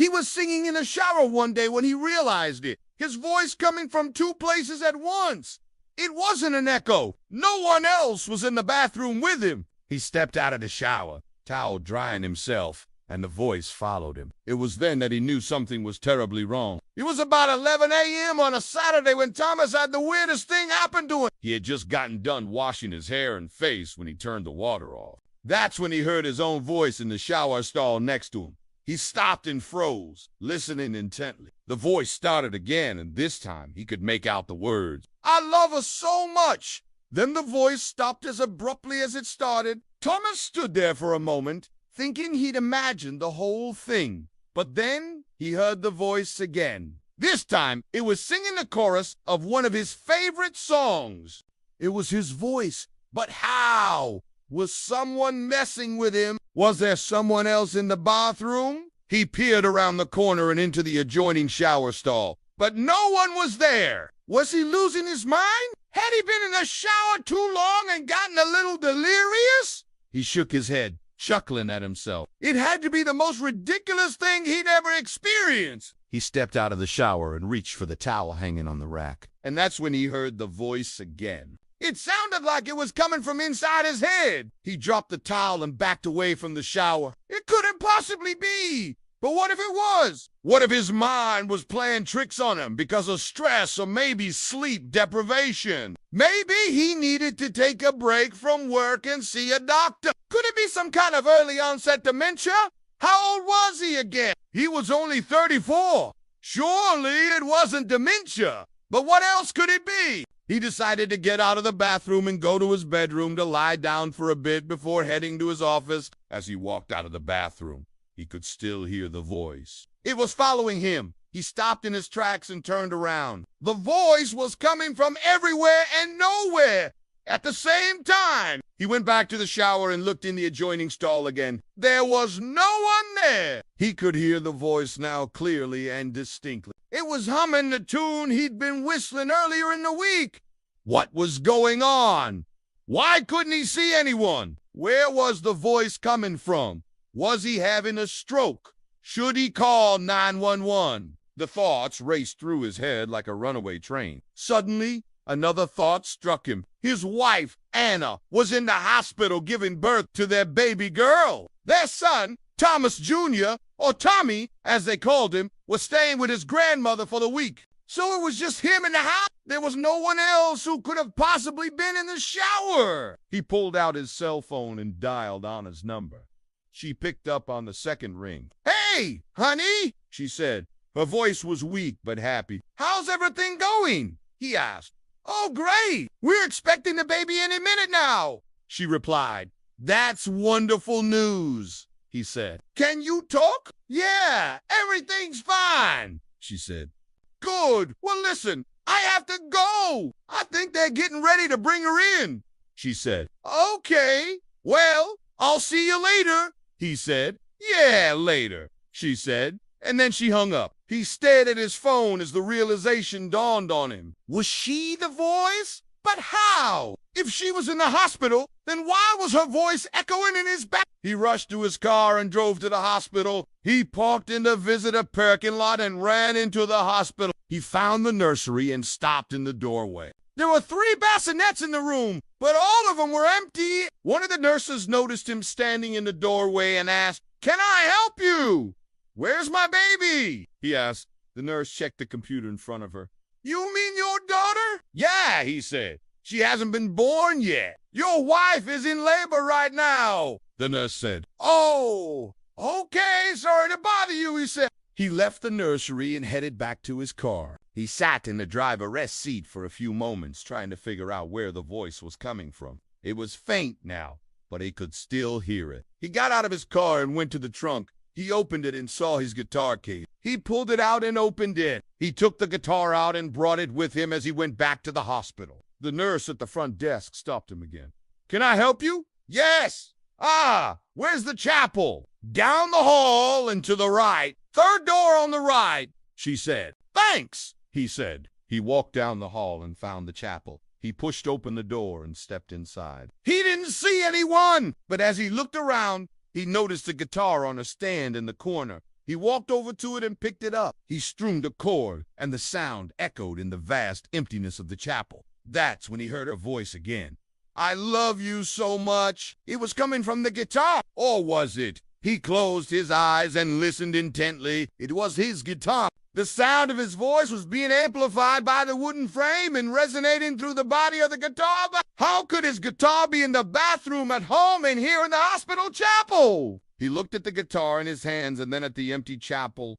He was singing in the shower one day when he realized it, his voice coming from two places at once. It wasn't an echo. No one else was in the bathroom with him. He stepped out of the shower, towel drying himself, and the voice followed him. It was then that he knew something was terribly wrong. It was about 11 a.m. on a Saturday when Thomas had the weirdest thing happen to him. He had just gotten done washing his hair and face when he turned the water off. That's when he heard his own voice in the shower stall next to him. He stopped and froze, listening intently. The voice started again, and this time he could make out the words, "I love her so much." Then the voice stopped as abruptly as it started. Thomas stood there for a moment, thinking he'd imagined the whole thing. But then he heard the voice again. This time, it was singing the chorus of one of his favorite songs. It was his voice, but how? Was someone messing with him? Was there someone else in the bathroom? He peered around the corner and into the adjoining shower stall, but no one was there. Was he losing his mind? Had he been in the shower too long and gotten a little delirious? He shook his head, chuckling at himself. It had to be the most ridiculous thing he'd ever experienced. He stepped out of the shower and reached for the towel hanging on the rack. And that's when he heard the voice again. It sounded like it was coming from inside his head. He dropped the towel and backed away from the shower. It couldn't possibly be. But what if it was? What if his mind was playing tricks on him because of stress or maybe sleep deprivation? Maybe he needed to take a break from work and see a doctor. Could it be some kind of early onset dementia? How old was he again? He was only 34. Surely it wasn't dementia. But what else could it be? He decided to get out of the bathroom and go to his bedroom to lie down for a bit before heading to his office. As he walked out of the bathroom, he could still hear the voice. It was following him. He stopped in his tracks and turned around. The voice was coming from everywhere and nowhere at the same time. He went back to the shower and looked in the adjoining stall again. There was no one there. He could hear the voice now clearly and distinctly. It was humming the tune he'd been whistling earlier in the week. What was going on? Why couldn't he see anyone? Where was the voice coming from? Was he having a stroke? Should he call 911? The thoughts raced through his head like a runaway train. Suddenly, another thought struck him. His wife, Anna, was in the hospital giving birth to their baby girl. Their son, Thomas Jr., or Tommy, as they called him, was staying with his grandmother for the week. So it was just him in the house. There was no one else who could have possibly been in the shower. He pulled out his cell phone and dialed Anna's number. She picked up on the second ring. "Hey, honey," she said. Her voice was weak but happy. "How's everything going?" he asked. "Oh, great. We're expecting the baby any minute now," she replied. "That's wonderful news," he said. "Can you talk?" "Yeah, everything's fine," she said. "Good. Well, listen, I have to go. I think they're getting ready to bring her in," she said. "Okay. Well, I'll see you later," he said. "Yeah, later," she said. And then she hung up. He stared at his phone as the realization dawned on him. Was she the voice? But how? If she was in the hospital, then why was her voice echoing in his back? He rushed to his car and drove to the hospital. He parked in the visitor parking lot and ran into the hospital. He found the nursery and stopped in the doorway. There were 3 bassinets in the room, but all of them were empty. One of the nurses noticed him standing in the doorway and asked, "Can I help you?" "Where's my baby?" he asked. The nurse checked the computer in front of her. "You mean your daughter?" "Yeah," he said. "She hasn't been born yet. Your wife is in labor right now," the nurse said. "Oh, okay, sorry to bother you," he said. He left the nursery and headed back to his car. He sat in the driver's rest seat for a few moments, trying to figure out where the voice was coming from. It was faint now, but he could still hear it. He got out of his car and went to the trunk. He opened it and saw his guitar case. He pulled it out and opened it. He took the guitar out and brought it with him as he went back to the hospital. The nurse at the front desk stopped him again. "Can I help you?" "Yes." "Ah, where's the chapel?" "Down the hall and to the right. 3rd door on the right," she said. "Thanks," he said. He walked down the hall and found the chapel. He pushed open the door and stepped inside. He didn't see anyone, but as he looked around, he noticed a guitar on a stand in the corner. He walked over to it and picked it up. He strummed a chord, and the sound echoed in the vast emptiness of the chapel. That's when he heard her voice again. I love you so much. It was coming from the guitar. Or was it? He closed his eyes and listened intently. It was his guitar. The sound of his voice was being amplified by the wooden frame and resonating through the body of the guitar. But how could his guitar be in the bathroom at home and here in the hospital chapel? He looked at the guitar in his hands and then at the empty chapel.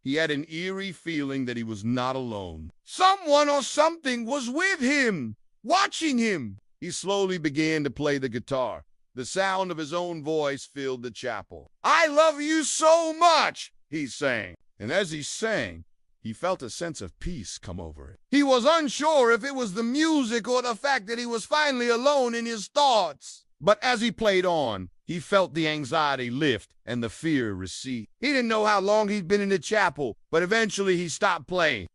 He had an eerie feeling that he was not alone. Someone or something was with him, watching him. He slowly began to play the guitar. The sound of his own voice filled the chapel. I love you so much, he sang. And as he sang, he felt a sense of peace come over him. He was unsure if it was the music or the fact that he was finally alone in his thoughts. But as he played on, he felt the anxiety lift and the fear recede. He didn't know how long he'd been in the chapel, but eventually he stopped playing.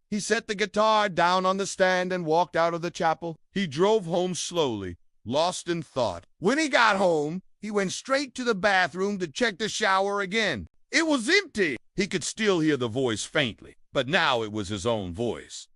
He set the guitar down on the stand and walked out of the chapel. He drove home slowly, lost in thought. When he got home, he went straight to the bathroom to check the shower again. It was empty. He could still hear the voice faintly, but now it was his own voice.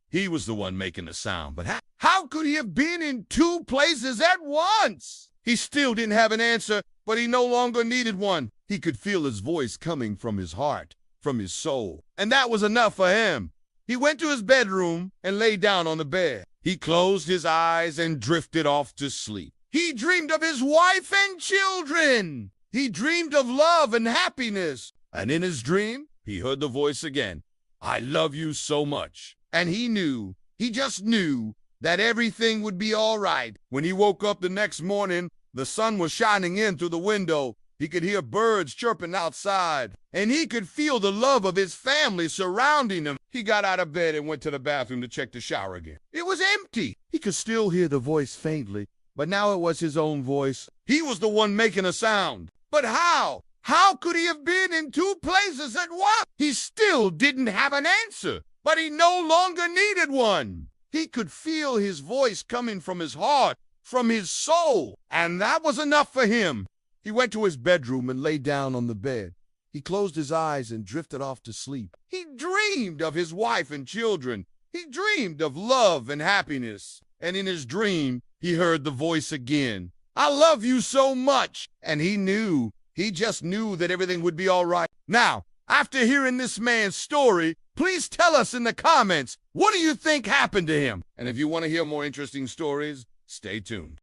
He was the one making the sound, but how could he have been in two places at once? He still didn't have an answer, but he no longer needed one. He could feel his voice coming from his heart, from his soul, and that was enough for him. He went to his bedroom and lay down on the bed. He closed his eyes and drifted off to sleep. He dreamed of his wife and children. He dreamed of love and happiness. And in his dream, he heard the voice again. I love you so much. And he just knew that everything would be all right. When he woke up the next morning, the sun was shining in through the window. He could hear birds chirping outside, and he could feel the love of his family surrounding him. He got out of bed and went to the bathroom to check the shower again. It was empty. He could still hear the voice faintly, but now it was his own voice. He was the one making a sound. But how? How could he have been in two places at once? He still didn't have an answer, but he no longer needed one. He could feel his voice coming from his heart, from his soul, and that was enough for him. He went to his bedroom and lay down on the bed. He closed his eyes and drifted off to sleep. He dreamed of his wife and children. He dreamed of love and happiness. And in his dream, he heard the voice again. I love you so much. And he just knew that everything would be all right. Now, after hearing this man's story, please tell us in the comments, what do you think happened to him? And if you want to hear more interesting stories, stay tuned.